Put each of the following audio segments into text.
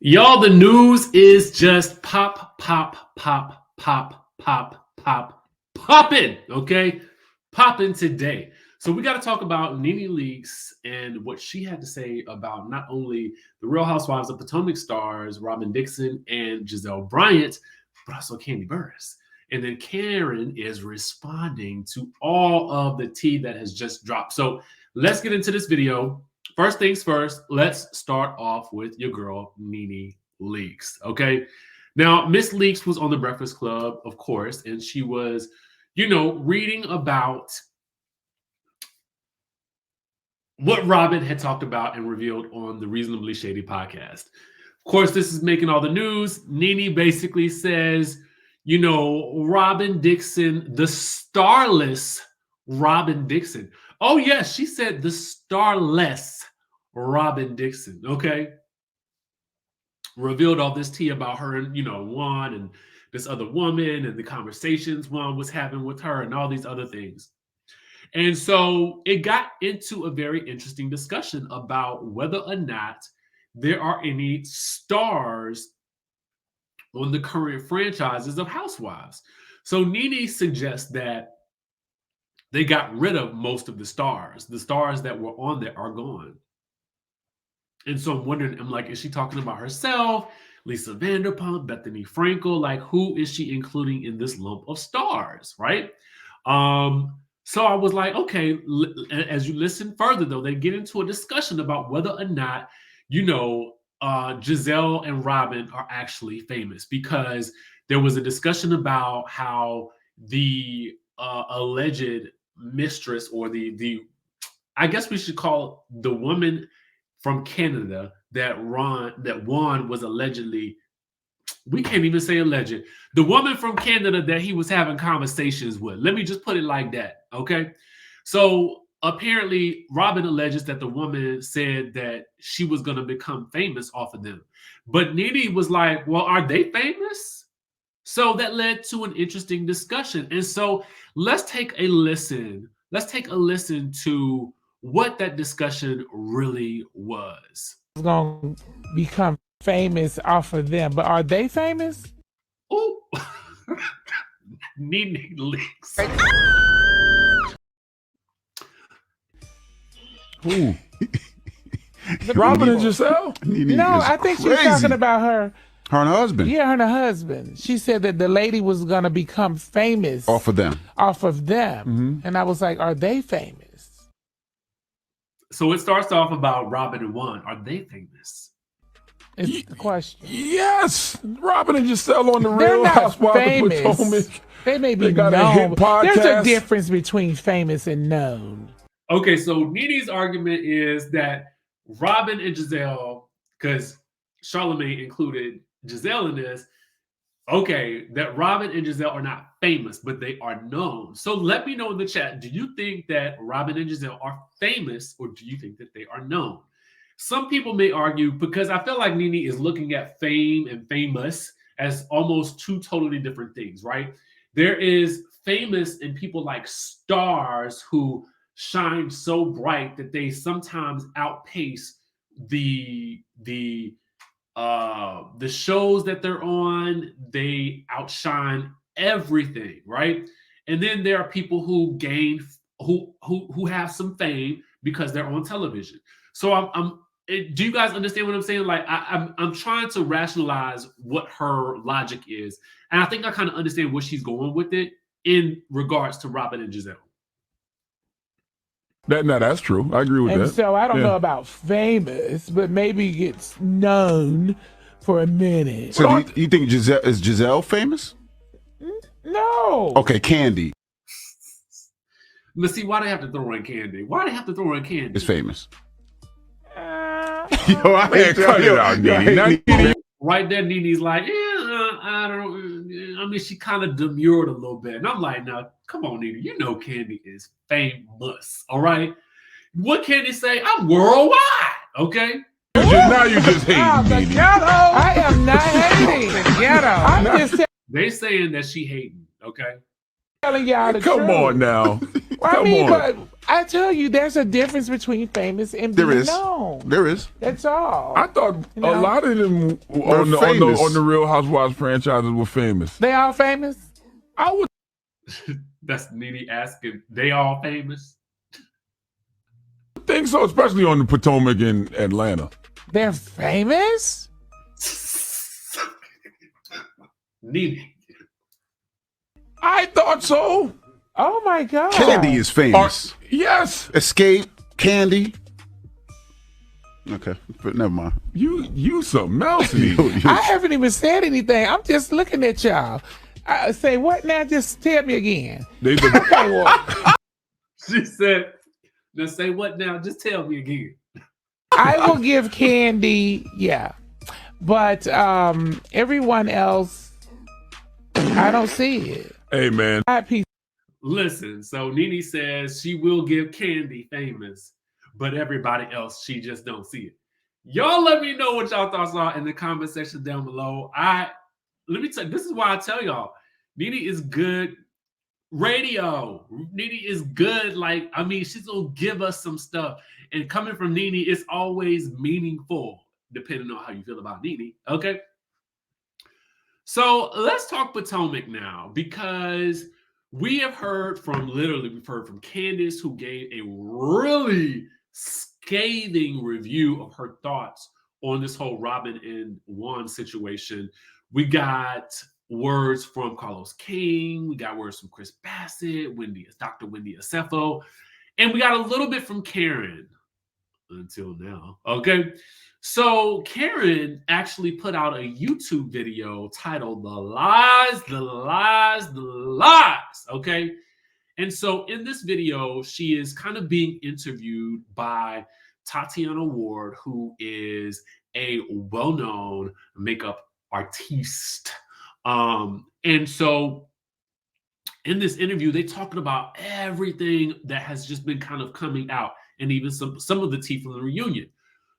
Y'all, the news is just popping, okay? Popping today. So we got to talk about Nene Leakes and what she had to say about not only the Real Housewives of Potomac stars, Robyn Dixon and Gizelle Bryant, but also Kandi Burruss. And then Karen is responding to all of the tea that has just dropped. So let's get into this video. First things first, let's start off with your girl, Nene Leakes, okay? Now, Miss Leakes was on The Breakfast Club, of course, and she was, reading about what Robyn had talked about and revealed on the Reasonably Shady podcast. Of course, this is making all the news. Nene basically says, Robyn Dixon, the starless Robyn Dixon. Oh, yes, she said the starless Robyn Dixon, okay? Revealed all this tea about her and, Juan and this other woman and the conversations Juan was having with her and all these other things. And so it got into a very interesting discussion about whether or not there are any stars on the current franchises of Housewives. So Nene suggests that they got rid of most of the stars. The stars that were on there are gone. And so I'm wondering, is she talking about herself, Lisa Vanderpump, Bethany Frankel? Like, who is she including in this lump of stars, right? So I was like, okay, as you listen further, though, they get into a discussion about whether or not, Gizelle and Robyn are actually famous, because there was a discussion about how the alleged mistress, or the I guess we should call the woman from Canada that Juan was allegedly, we can't even say alleged, the woman from Canada that he was having conversations with. Let me just put it like that, okay? So apparently Robyn alleges that the woman said that she was going to become famous off of them. But Nene was like, well, are they famous? So that led to an interesting discussion. And so let's take a listen. Let's take a listen to what that discussion really was. Going to become famous off of them, but are they famous? Oh, Nene Leakes. Ooh. Robyn and Giselle? No, I think she's talking about her. Her and her husband. Yeah, her and her husband. She said that the lady was going to become famous. Off of them. Mm-hmm. And I was like, are they famous? So it starts off about Robyn and Juan. Are they famous? It's the question. Yes. Robyn and Giselle on the Real Housewives of Potomac. They may be known. There's a difference between famous and known. Okay, so Nene's argument is that Robyn and Giselle, because Charlamagne included Giselle in this, okay, that Robyn and Giselle are not famous, but they are known. So let me know in the chat, do you think that Robyn and Giselle are famous, or do you think that they are known? Some people may argue, because I feel like Nene is looking at fame and famous as almost two totally different things, right? There is famous in people like stars who shine so bright that they sometimes outpace the shows that they're on. They outshine everything, right? And then there are people who who have some fame because they're on television. So do you guys understand what I'm saying? Like I'm trying to rationalize what her logic is, and I think I kind of understand where she's going with it in regards to Robyn and Giselle. That's true. I agree with that. And so I don't know about famous, but maybe it's known for a minute. So do you think Giselle famous? No. Okay, Kandi. Let's see, why they have to throw in Kandi? Why they have to throw in Kandi? It's famous. Yo, I ain't cut it out, Nene. Right there, Nene's like, I don't. I mean, she kind of demurred a little bit, and I'm like, now, come on, Nene. You know, Kandi is famous. All right. What can they say? I'm worldwide. Okay. Now you just hate the ghetto. I am not hating the ghetto. I'm just they saying that she hating. Okay. telling y'all the Come truth. on now. Well, I mean, but I tell you, there's a difference between famous and being known. There is. That's all. I thought a lot of them on the Real Housewives franchises were famous. They all famous? I would. That's Nene asking. They all famous? I think so, especially on the Potomac in Atlanta. They're famous? Nene. I thought so. Oh my God. Candy is famous. Yes. Escape, Candy. Okay, but never mind. You something else. I haven't even said anything. I'm just looking at y'all. Say what now? Just tell me again. Okay, well. She said, just say what now? Just tell me again. I will give Candy, yeah. But everyone else, I don't see it. Hey, man. Listen, so Nene says she will give Candy famous, but everybody else, she just don't see it. Y'all let me know what y'all thoughts are in the comment section down below. Let me tell you, this is why I tell y'all, Nene is good radio. Nene is good. Like, I mean, she's gonna give us some stuff. And coming from Nene, it's always meaningful, depending on how you feel about Nene. Okay. So let's talk Potomac now, because we've heard from Candace, who gave a really scathing review of her thoughts on this whole Robyn and Juan situation. We got words from Carlos King. We got words from Chris Bassett, Dr. Wendy Acefo, and we got a little bit from Karen until now. Okay. So Karen actually put out a YouTube video titled The Lies, The Lies, The Lies. Okay. And so in this video, she is kind of being interviewed by Tatiana Ward, who is a well-known makeup artiste. And so in this interview, they talked about everything that has just been kind of coming out, and even some of the tea from the reunion.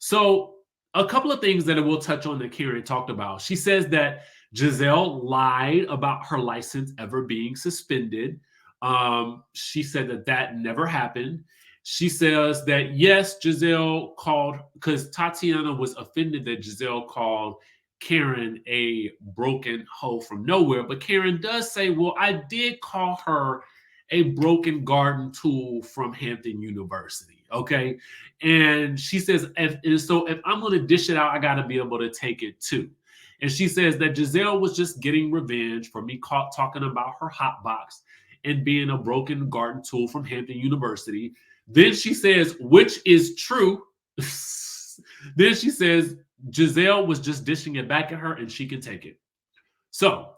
So a couple of things that I will touch on that Karen talked about. She says that Gizelle lied about her license ever being suspended. She said that never happened. She says that, yes, Gizelle called, because Tatiana was offended that Gizelle called Karen a broken hoe from nowhere. But Karen does say, well, I did call her a broken garden tool from Hampton University. Okay. And she says, so if I'm going to dish it out, I got to be able to take it too. And she says that Gizelle was just getting revenge for me talking about her hot box and being a broken garden tool from Hampton University. Then she says, which is true. Then she says, Gizelle was just dishing it back at her and she can take it. So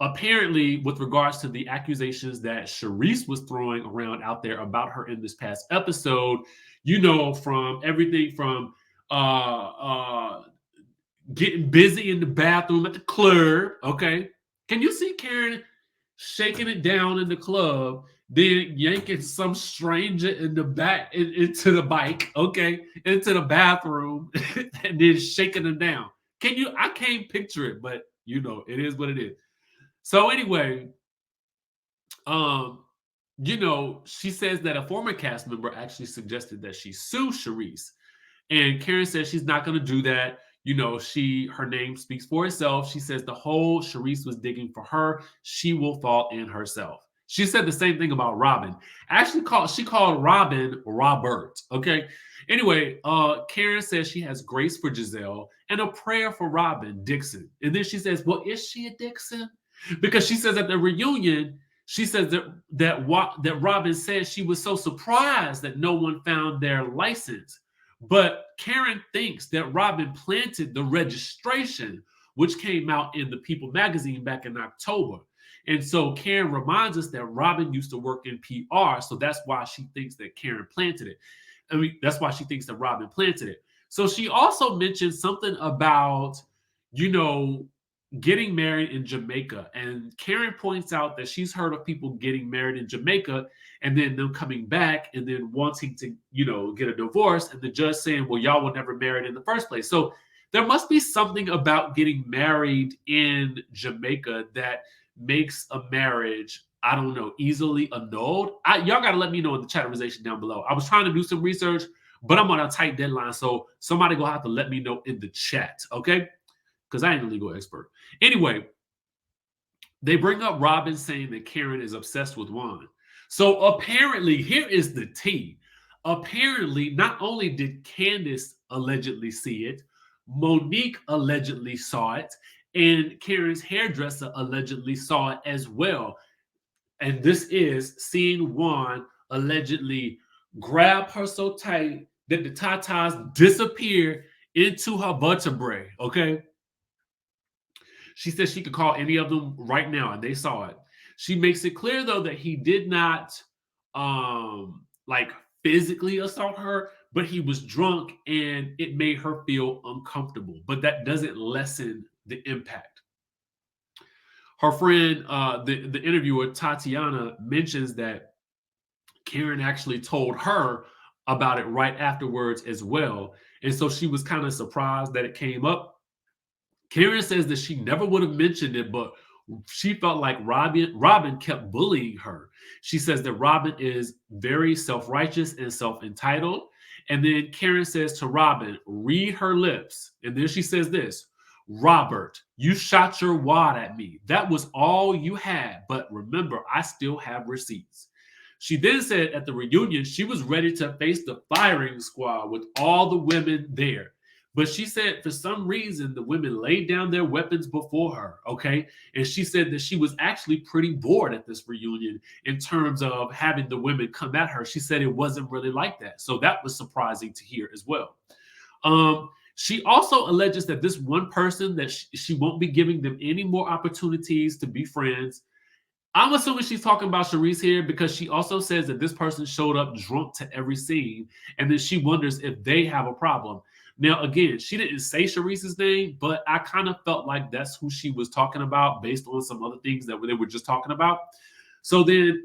apparently, with regards to the accusations that Charrisse was throwing around out there about her in this past episode, you know, from everything from getting busy in the bathroom at the club, okay? Can you see Karen shaking it down in the club, then yanking some stranger in the back into the bike, okay, into the bathroom, and then shaking them down? I can't picture it, but you know, it is what it is. So anyway, you know, she says that a former cast member actually suggested that she sue Charrisse, and Karen says she's not going to do that. You know, her name speaks for itself. She says the whole Charrisse was digging for her. She will fall in herself. She said the same thing about Robyn. Actually, she called Robyn Robert. Okay. Anyway, Karen says she has grace for Gizelle and a prayer for Robyn Dixon. And then she says, well, is she a Dixon? Because she says at the reunion, she says that Robyn said she was so surprised that no one found their license. But Karen thinks that Robyn planted the registration, which came out in the People magazine back in October. And so Karen reminds us that Robyn used to work in PR. So that's why she thinks that Karen planted it. I mean, that's why she thinks that Robyn planted it. So she also mentioned something about, you know, getting married in Jamaica. And Karen points out that she's heard of people getting married in Jamaica and then them coming back and then wanting to, you know, get a divorce, and the judge saying, well, y'all were never married in the first place. So there must be something about getting married in Jamaica that makes a marriage I don't know, easily annulled. Y'all got to let me know in the chatterization down below. I was trying to do some research, but I'm on a tight deadline, so somebody gonna have to let me know in the chat, okay? Because I ain't a legal expert. Anyway, they bring up Robyn saying that Karen is obsessed with Juan. So apparently, here is the tea. Apparently, not only did Candace allegedly see it, Monique allegedly saw it, and Karen's hairdresser allegedly saw it as well. And this is seeing Juan allegedly grab her so tight that the tatas disappear into her vertebrae, okay? She said she could call any of them right now, and they saw it. She makes it clear, though, that he did not like physically assault her, but he was drunk and it made her feel uncomfortable. But that doesn't lessen the impact. Her friend, the interviewer, Tatiana, mentions that Karen actually told her about it right afterwards as well. And so she was kind of surprised that it came up. Karen says that she never would have mentioned it, but she felt like Robyn kept bullying her. She says that Robyn is very self-righteous and self-entitled. And then Karen says to Robyn, read her lips. And then she says this, Robert, you shot your wad at me. That was all you had. But remember, I still have receipts. She then said at the reunion, she was ready to face the firing squad with all the women there. But she said for some reason, the women laid down their weapons before her, okay? And she said that she was actually pretty bored at this reunion in terms of having the women come at her. She said it wasn't really like that. So that was surprising to hear as well. She also alleges that this one person, that she won't be giving them any more opportunities to be friends. I'm assuming she's talking about Charrisse here, because she also says that this person showed up drunk to every scene, and then she wonders if they have a problem. Now, again, she didn't say Charrisse's name, but I kind of felt like that's who she was talking about based on some other things that they were just talking about. So then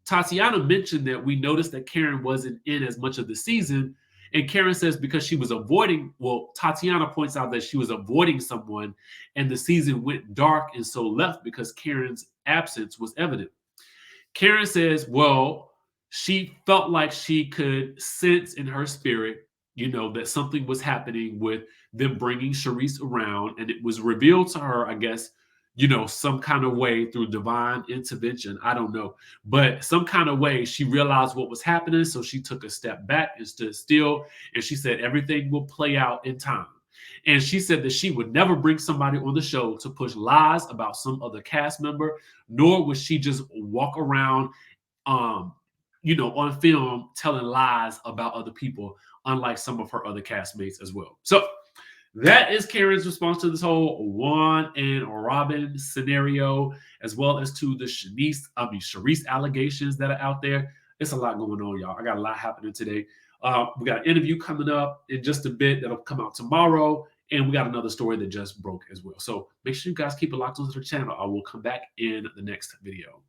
Tatiana mentioned that we noticed that Karen wasn't in as much of the season. And Karen says because she was avoiding, well, Tatiana points out that she was avoiding someone and the season went dark and so left because Karen's absence was evident. Karen says, well, she felt like she could sense in her spirit, you know, that something was happening with them bringing Charrisse around, and it was revealed to her, I guess, you know, some kind of way through divine intervention. I don't know, but some kind of way she realized what was happening. So she took a step back and stood still. And she said, everything will play out in time. And she said that she would never bring somebody on the show to push lies about some other cast member, nor would she just walk around, you know, on film telling lies about other people, unlike some of her other castmates as well. So that is Karen's response to this whole Juan and Robyn scenario, as well as to the Charrisse allegations that are out there. It's a lot going on, y'all. I got a lot happening today. We got an interview coming up in just a bit that'll come out tomorrow, and we got another story that just broke as well. So make sure you guys keep it locked onto the channel. I will come back in the next video.